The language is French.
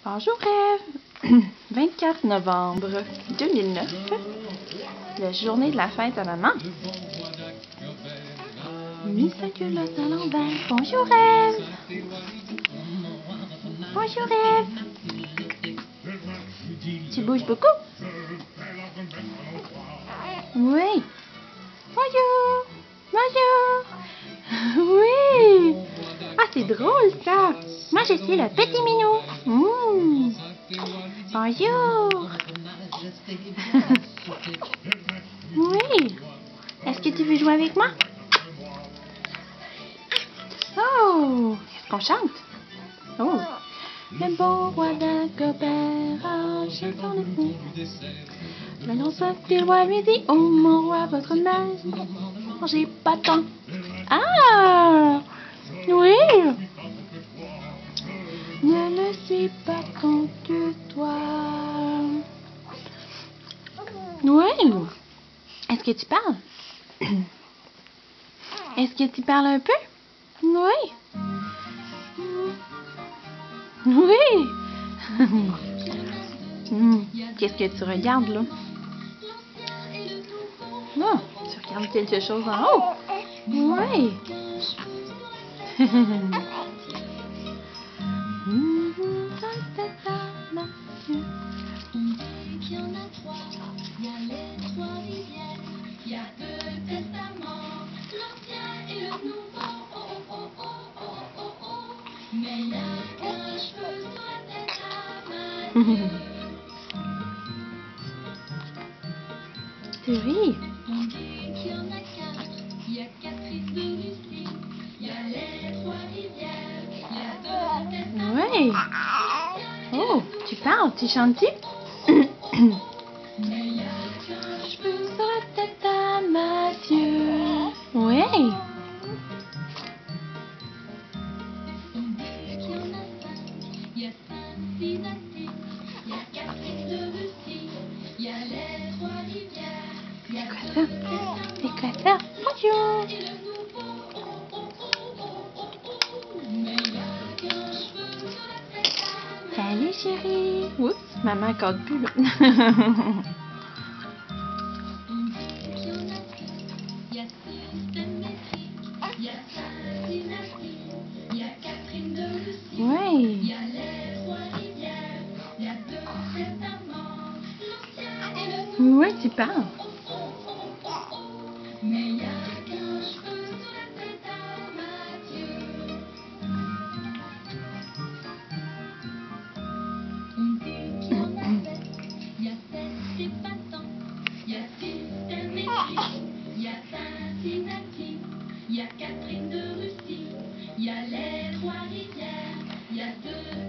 Bonjour Ève! 24 novembre 2009, la journée de la fête à maman. Mis sa culotte à l'envers. Bonjour Ève! Bonjour Ève! Tu bouges beaucoup? Oui! Bonjour! Bonjour! Oui! Ah, c'est drôle ça! Moi je suis le petit minou! Bonjour! Oui! Est-ce que tu veux jouer avec moi? Oh! Est-ce qu'on chante? Oh! Le bon roi d'Agobert a acheté son époux. Le grand petit roi lui dit: oh mon roi, votre majesté, j'ai pas de temps. Ah! Oui! Ne me suis pas contre toi. Oui! Est-ce que tu parles? Est-ce que tu parles un peu? Oui! Oui! Qu'est-ce que tu regardes là? Oh, tu regardes quelque chose en haut? Oui! Il y a les trois rivières, il y a deux testaments, l'ancien et le nouveau, oh oh oh oh oh oh oh. Mais il n'y a qu'un cheveu sur la tête à Matthieu. Tu ris. On dit qu'il y en a quatre, il y a Catherine de Russie, il y a les trois rivières, il y a deux testaments. Oui. Oh, tu parles, tu chantes-tu? Mais il n'y a qu'un cheveu Sur la tête à Matthieu. Oui. On dit qu'il y en a cinq, il y a cinq dynasties, il y a Catherine de Russie, il y a les trois rivières, il y a deux C'est quoi ça? Bonjour. et le nouveau, oh oh oh oh oh oh. Mais il n'y a qu'un cheveu sur la tête à Salut chérie. Oups, maman code plus là. On dit qu'il y en a six, il y a système métrique, il y a cinq dynasties, il y a Catherine de Russie, il Oui. y a les trois rivières, il y a deux testaments, l'ancien et le nouveau. Oui, tu parles. Mais il n'y a qu'un cheveu sur la tête à Matthieu. On dit qu'il y en a sept, il y a sept épatants, il y a système métrique, il y a Cincinnati, il y a Catherine de Russie, il y a les trois rivières, il y a deux